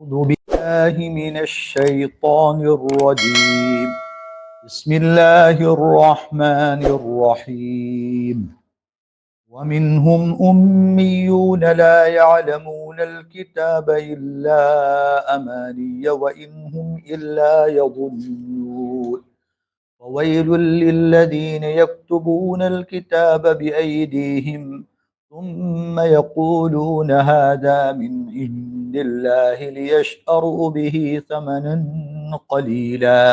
أعوذ بالله من الشيطان الرجيم. بسم الله الرحمن الرحيم. ومنهم أميون لا يعلمون الكتاب إلا أماني وإن هم إلا يظنون. وويل للذين يكتبون الكتاب بأيديهم ثم يقولون هذا من عند الله ليشتروا به ثمنا قليلا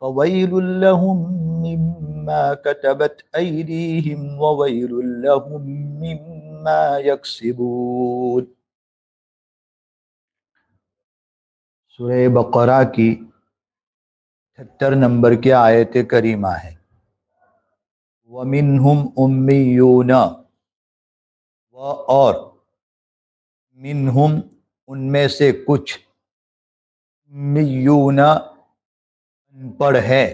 فويل لهم مما كتبت أيديهم وويل لهم مما يكسبون. سورہ بقرہ کی 78 نمبر کی آیت کریمہ ہے. وَمِنْهُمْ أُمِّيُّونَ، اور منہم ان میں سے کچھ، امیون ان پڑھ ہے،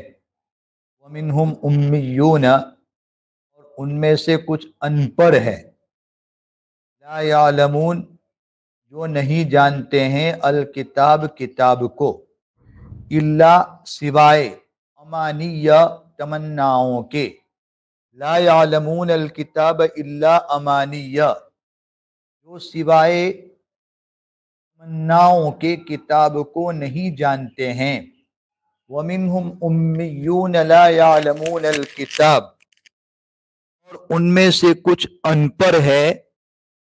ومنہم امیون اور ان میں سے کچھ ان پڑھ ہے، لا یعلمون جو نہیں جانتے ہیں، الکتاب کتاب کو، الا سوائے، امانیہ تمناؤں کے، لا یعلمون الکتاب الا امانیہ جو سوائے تمناؤں کے کتاب کو نہیں جانتے ہیں. وَمِنْهُمْ أُمِّيُّونَ لَا يَعْلَمُونَ الْكِتَابَ اور ان میں سے کچھ ان پڑھ ہے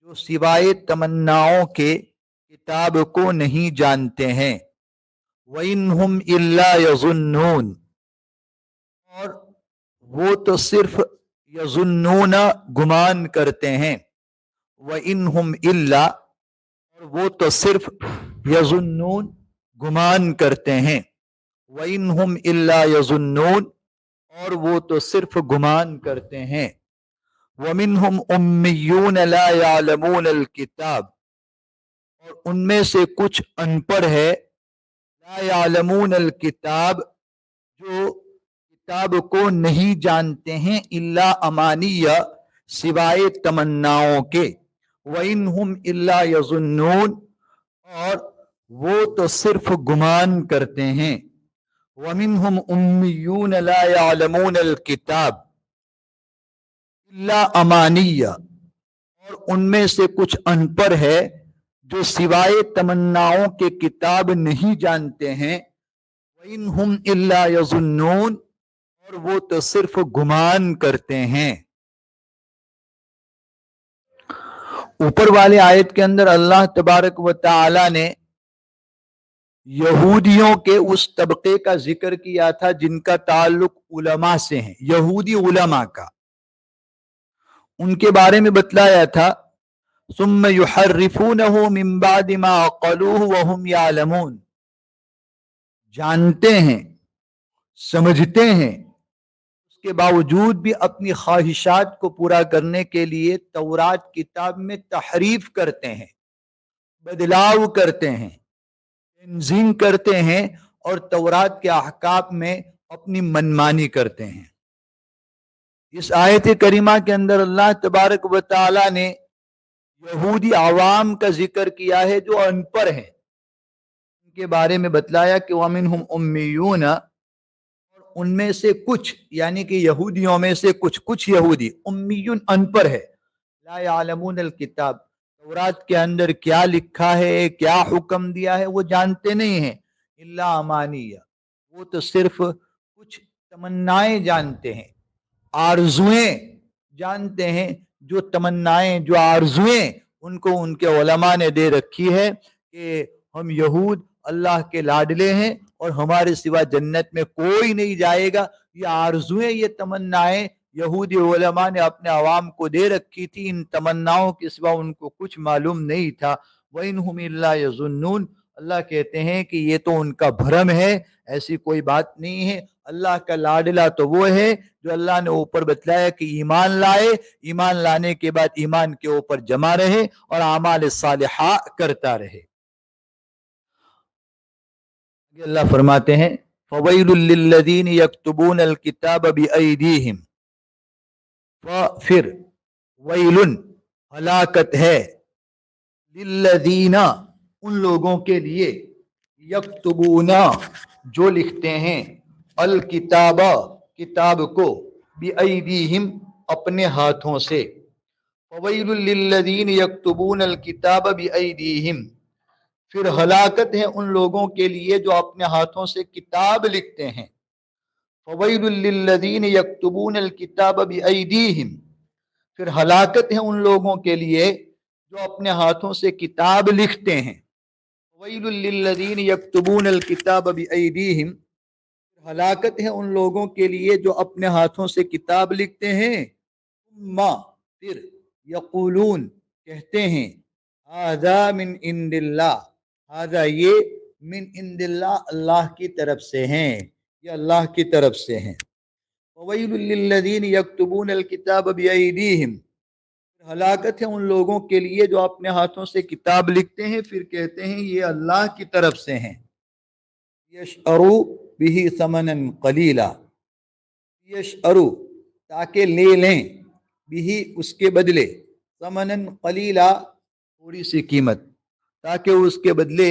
جو سوائے تمناؤں کے کتاب کو نہیں جانتے ہیں. وَإِنْهُمْ إِلَّا يَظُنُّونَ اور وہ تو صرف یظنون گمان کرتے ہیں. وَإِنْهُمْ إِلَّا اور وہ تو صرف یظنون گمان کرتے ہیں. وَإِنْهُمْ إِلَّا يَظُنُّونَ اور وہ تو صرف گمان کرتے ہیں. وَمِنْهُمْ أُمِّيُّونَ لَا يَعْلَمُونَ الْكِتَابَ اور ان میں سے کچھ ان پڑھ ہے، لا يعلمون الکتاب جو کتاب کو نہیں جانتے ہیں، الا امانیہ سوائے تمناؤں کے. وَإِنْهُمْ إِلَّا يَظُنُّونَ اور وہ تو صرف گمان کرتے ہیں. وَمِنْهُمْ أُمِّيُّونَ لَا يَعْلَمُونَ الْكِتَابَ إِلَّا أَمَانِيَّ اور ان میں سے کچھ ان پڑھ ہے جو سوائے تمناؤں کے کتاب نہیں جانتے ہیں. وَإِنْهُمْ إِلَّا يَظُنُّونَ اور وہ تو صرف گمان کرتے ہیں. اوپر والے آیت کے اندر اللہ تبارک و تعالی نے یہودیوں کے اس طبقے کا ذکر کیا تھا جن کا تعلق علماء سے ہے، یہودی علماء کا. ان کے بارے میں بتلایا تھا ثم يحرفونه من بعد ما عقلوه وهم يعلمون جانتے ہیں، سمجھتے ہیں، اس کے باوجود بھی اپنی خواہشات کو پورا کرنے کے لیے تورات کتاب میں تحریف کرتے ہیں، بدلاؤ کرتے ہیں، تنظیم کرتے ہیں اور تورات کے احکام میں اپنی منمانی کرتے ہیں. اس آیت کریمہ کے اندر اللہ تبارک و تعالی نے یہودی عوام کا ذکر کیا ہے جو ان پڑھ ہیں. ان کے بارے میں بتلایا کہ وَمِنْهُمْ أُمِّيُّونَ اور ان میں سے کچھ، یعنی کہ یہودیوں میں سے کچھ یہودی امیون ان پڑھ ہے، لا یعلمون الکتاب تورات کے اندر کیا لکھا ہے، کیا حکم دیا ہے وہ جانتے نہیں ہیں. الا امانیہ وہ تو صرف کچھ تمنائیں جانتے ہیں، آرزویں جانتے ہیں. جو تمنائیں، جو آرزویں ان کو ان کے علماء نے دے رکھی ہے کہ ہم یہود اللہ کے لاڈلے ہیں اور ہمارے سوا جنت میں کوئی نہیں جائے گا. یہ آرزویں، یہ تمنائیں یہودی علماء نے اپنے عوام کو دے رکھی تھی. ان تمناؤں کے سوا ان کو کچھ معلوم نہیں تھا. وَإِنْهُمْ إِلَّا يَظُنُّونَ اللہ کہتے ہیں کہ یہ تو ان کا بھرم ہے، ایسی کوئی بات نہیں ہے. اللہ کا لاڈلا تو وہ ہے جو اللہ نے اوپر بتلایا کہ ایمان لائے، ایمان لانے کے بعد ایمان کے اوپر جمع رہے اور اعمال صالحہ کرتا رہے. اللہ فرماتے ہیں فَوَيْلٌ لِّلَّذِينَ يَكْتُبُونَ الْكِتَابَ بِأَيْدِيهِمْ وَفِرْ وَيْلٌ ہلاکت ہے، لِلَّذِينَ उन लोगों के लिए यक्तुबूना जो लिखते हैं अल किताबा किताब को बिअयदीहिम अपने हाथों से फवैलुल लिल्लज़ीन यक्तुबून अल किताब बिअयदीहिम फिर हलाकत है उन लोगों के लिए जो अपने हाथों से किताब लिखते हैं फवैलुल लिल्लज़ीन यक्तुबून अल किताब बिअयदीहिम फिर हलाकत है उन लोगों के लिए जो अपने हाथों से किताब लिखते हैं वैलुल लिल्लज़ीन यक्तुबून अल किताब बिअयदीहिम हलाकत है उन लोगों के लिए जो अपने हाथों से किताब लिखते हैं माँ फिर यकूलून कहते हैं हाजा मिन इंदिल्लाह हाजा ये मिन इंदिल्लाह अल्लाह की तरफ से हैं ये अल्लाह की तरफ से हैं वैलुल लिल्लज़ीन यक्तुबून अल किताब बिअयदीहिम हलाकत है उन लोगों के लिए जो अपने हाथों से किताब लिखते हैं फिर कहते हैं ये अल्लाह की तरफ से हैं यशअरु बिही समनन कलीला यशअरु ताकि ले लें बिही उसके बदले समनन कलीला थोड़ी सी कीमत ताकि उसके बदले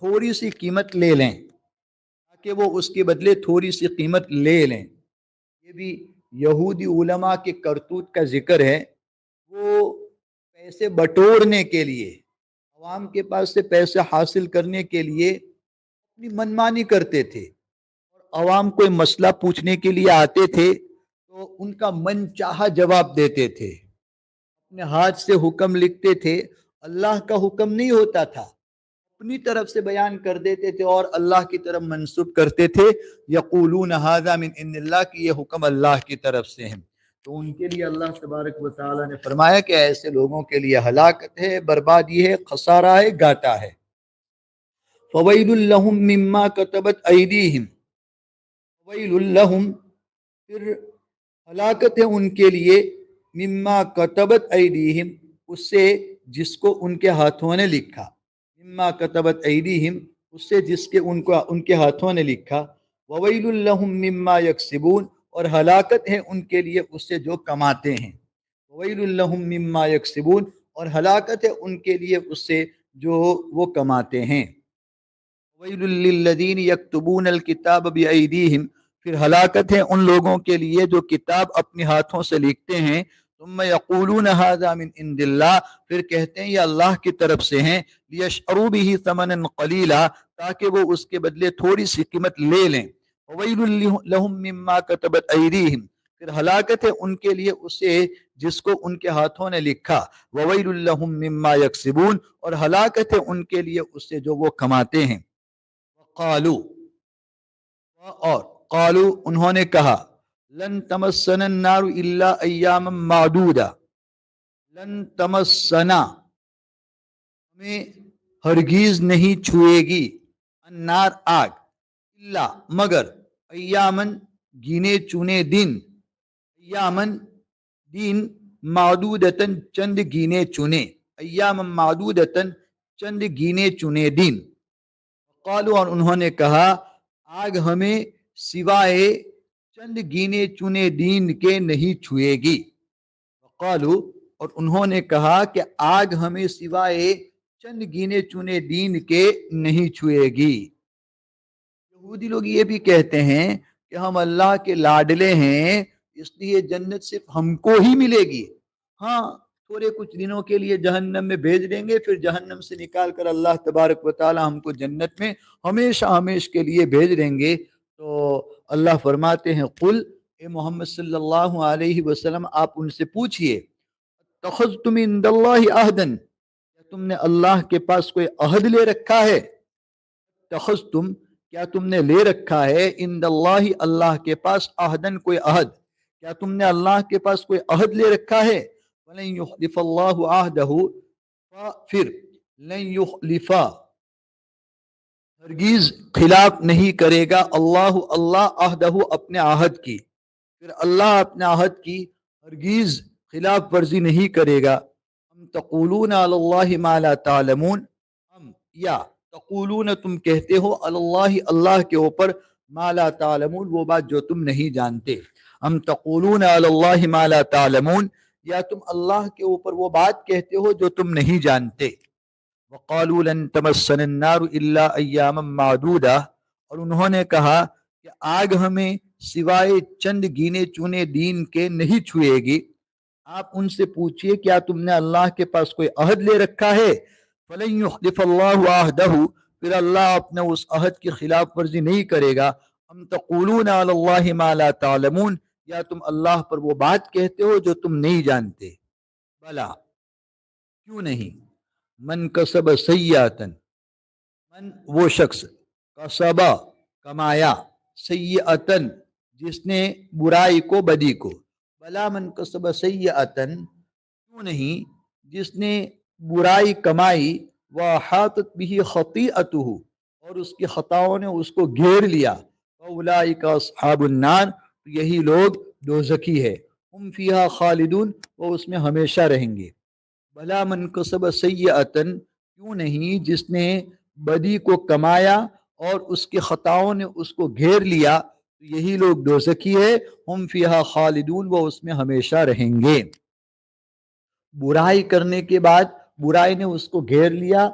थोड़ी सी कीमत ले लें ताकि वो उसके बदले थोड़ी सी कीमत ले लें ये भी यहूदी उलमा के करतूत का जिक्र है वो पैसे बटोरने के लिए अवाम के पास से पैसे हासिल करने के लिए अपनी मनमानी करते थे और अवाम कोई मसला पूछने के लिए आते थे तो उनका मन चाहा जवाब देते थे अपने हाथ से हुक्म लिखते थे अल्लाह का हुक्म नहीं होता था अपनी तरफ से बयान कर देते थे और अल्लाह की तरफ मंसूब करते थे यकूलून हाज़ा मिन इंदिल्लाह की ये हुक्म अल्लाह की तरफ से है तो उनके लिए अल्लाह तबारक व तआला ने फरमाया कि ऐसे लोगों के लिए हलाकत है बर्बादी है खसारा है घाटा है फवैलुल लहुम मिम्मा कतबत अयदीहिम फवैलुल लहुम फिर हलाकत है उनके लिए मिम्मा कतबत अयदीहिम उससे जिसको उनके हाथों ने लिखा मिम्मा कतबत अयदीहिम उससे जिसके उनको उनके हाथों ने लिखा ववैलुल लहुम मिम्मा यक्सिबून और हलाकत है उनके लिए उससे जो कमाते हैं ववैलुल लहुम मिम्मा यक्सिबून और हलाकत है उनके लिए उससे जो वो कमाते हैं वैलुल लिल्लज़ीन यक्तुबून अल किताब बिअयदीहिम फिर हलाकत है उन लोगों के लिए जो किताब अपने हाथों से लिखते हैं तुम यक़ूलून हाज़ा मिन इंदिल्लाह फिर कहते हैं ये अल्लाह की तरफ से हैं लियशअरू बिही समनन कलीला ताकि वो उसके बदले थोड़ी सी कीमत ले लें वैलुल लहुम मिम्मा कतबत अयदीहिम फिर हलाकत है उनके लिए उसे जिसको उनके हाथों ने लिखा ववैलुल लहुम मिम्मा यक्सिबून और हलाकत है उनके लिए उससे जो वो कमाते हैं कालू और कालू उन्होंने कहा लन तमस्सना नारु इल्ला अय्यामम मादूदा लन तमस्सना हमें हरगिज नहीं छुएगी अन्नार आग इल्ला मगर अय्यामन गिने चुने दिन अय्यामन दिन मादूदतन चंद गिने चुने अय्याम मादूदतन चंद गिने चुने दिन कालू और उन्होंने कहा आग हमें सिवाय चंद गिने चुने दिन के नहीं छुएगी कालू और उन्होंने कहा कि आग हमें सिवाय चंद गिने चुने दिन के नहीं छुएगी यहूदी लोग ये भी कहते हैं कि हम अल्लाह के लाडले हैं इसलिए जन्नत सिर्फ हमको ही मिलेगी हाँ थोड़े कुछ दिनों के लिए जहन्नम में भेज देंगे फिर जहन्नम से निकाल कर अल्लाह तबारक व तआला हमको जन्नत में हमेशा हमेशा के लिए भेज देंगे तो अल्लाह फरमाते हैं कुल ए मोहम्मद सल्लल्लाहु अलैहि वसल्लम आप उनसे पूछिए तखज़्तुम इंदल्लाहि अहदन तुमने अल्लाह के पास कोई अहद ले रखा है तखज़्तुम क्या तुमने ले रखा है इंदल्लाहि अल्लाह के पास अहदन कोई अहद क्या तुमने अल्लाह के पास कोई अहद ले रखा है वलन युखलिफल्लाहु अहदहु फिर लन युखलिफा हरगिज खिलाफ नहीं करेगा अल्लाह अल्लाह अहदहु अपने आहद की फिर अल्लाह अपने आहद की हरगिज खिलाफ वर्जी नहीं करेगा हम तक़ूलून अलल्लाहि मा ला तालमून हम या तक़ूलून तुम कहते हो अलल्लाहि अल्लाह के ऊपर मा ला तालमून वो बात जो तुम नहीं जानते हम तक़ूलून अलल्लाहि मा ला तालमून या तुम अल्लाह के ऊपर वो बात कहते हो जो तुम नहीं जानते वक़ालू लन तमस्सना अन्नारु इल्ला अय्यामम मादूदा, और उन्होंने कहा कि आग हमें सिवाय चंद गिने चुने दिन के नहीं छुएगी। आप उनसे पूछिए क्या तुमने अल्लाह के पास कोई अहद ले रखा है? फलन युखलिफल्लाहु अहदहु, फिर अल्लाह अपने उस अहद की खिलाफ वर्जी नहीं करेगा। अम तक़ूलूना अलल्लाहि मा ला तालमून, या तुम अल्लाह पर वो बात कहते हो जो तुम नहीं जानते। भला क्यों नहीं, मन कसब सय्यातन, मन वो शख्स, कसबा कमाया, सय्यतन जिसने बुराई को बदी को, भला मन कसब सय्यतन क्यों नहीं जिसने बुराई कमाई, व हातत बिही खतीअतुहु, और उसकी खताओं ने उसको घेर लिया, उलाइका अस्हाबुन नार, तो यही लोग दोज़खी है, हम फीहा खालिदून, वो उसमें हमेशा रहेंगे। भला मन कसब सय्यतन क्यों नहीं जिसने बदी को कमाया और उसकी खताओं ने उसको घेर लिया, तो यही लोग दोज़खी है, हम फीहा खालिदून, वो उसमें हमेशा रहेंगे। बुराई करने के बाद बुराई ने उसको घेर लिया,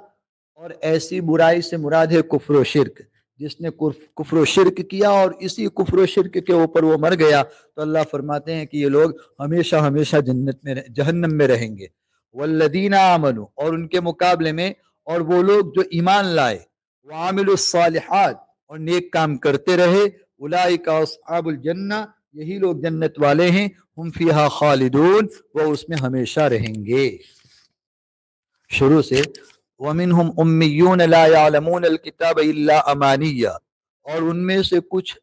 और ऐसी बुराई से मुराद है कुफ्र व शिर्क, जिसने कुफ्र व शिर्क किया और इसी कुफ्र व शिर्क के ऊपर वो मर गया, तो अल्लाह फरमाते हैं कि ये लोग हमेशा हमेशा जन्नत में जहन्नम में रहेंगे। वल्लदीना आमनु, और उनके मुकाबले में, और वो लोग जो ईमान लाए, वामिलुस सालिहात, और नेक काम करते रहे, उलाइका अस्हाबुल जन्ना, यही लोग जन्नत वाले हैं, हम फीहा खालिदून, वो उसमें हमेशा रहेंगे। शुरू से वमिनहुम उम्मियून ला यालमून अल किताब इल्ला अमानिया, और उनमें से कुछ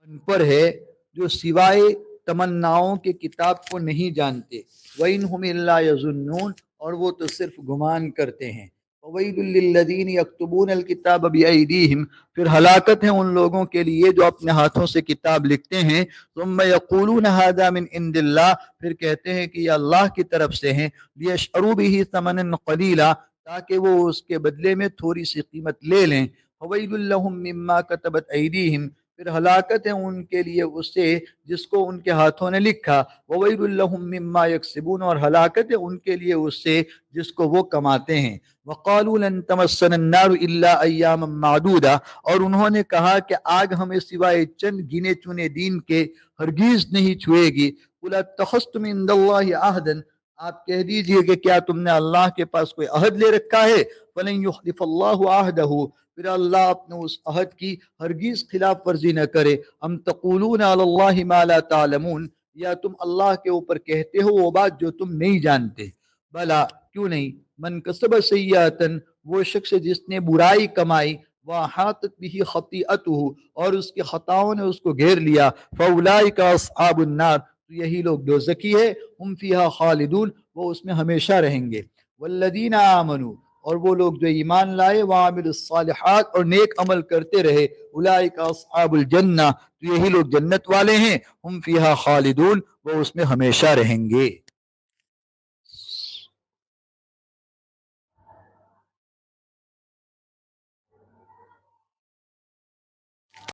अनपढ़ है जो सिवाय तमन्नाओं के किताब को नहीं जानते। वइनहुम इल्ला यज़ुन्नून, और वो तो सिर्फ गुमान करते हैं। ववैलुल लिल्लज़ीन यक्तुबून अल किताब बिअयदीहिम, फिर हलाकत है उन लोगों के लिए जो अपने हाथों से किताब लिखते हैं। सुम्मा यक़ूलून हाज़ा मिन इंदिल्लाह, फिर कहते हैं कि ये अल्लाह की तरफ से हैं। लियशअरू बिही समनन क़लीला, ताकि वो उसके बदले में थोड़ी सी कीमत ले लें। फवैलुल लहुम मिम्मा कतबत ऐदीहिम, फिर हलाकत है उनके लिए उससे जिसको उनके हाथों ने लिखा। ववैलुल लहुम मिम्मा यक्सिबून, और हलाकत है उनके लिए उससे जिसको वो कमाते हैं। वक़ालू लन तमस्सना अन्नारु इल्ला अय्यामम मादूदा, और उन्होंने कहा कि आग हमें सिवाय चंद गिने चुने दिन के हरगिज नहीं छुएगी। कुल अत्तखज़्तुम इंदल्लाहि अहदन, आप कह दीजिए कि क्या तुमने अल्लाह के पास कोई अहद ले रखा है? फलन युखलिफल्लाहु अहदहु, फिर अल्लाह अपने उस अहद की हरगिज खिलाफ वर्जी न करे। अम तक़ूलूना अलल्लाहि मा ला तालमून, या तुम अल्लाह के ऊपर कहते हो वो बात जो तुम नहीं जानते। भला क्यों नहीं, मन कसब सय्यातन, वो शख्स जिसने बुराई कमाई, वह हातत बिही खतीअतुहु, और उसकी खताओं ने उसको घेर लिया, फउलाइका अस्हाबुन नार, तो यही लोग दोज़खी है, हम फीहा खालिदून, वो उसमें हमेशा रहेंगे। वल्लदीना आमनु, और वो लोग जो ईमान लाए, वामिलुस सालिहात, और नेक अमल करते रहे, उलाइका अस्हाबुल जन्ना, तो यही लोग जन्नत वाले हैं, हम फीहा खालिदून, वो उसमें हमेशा रहेंगे।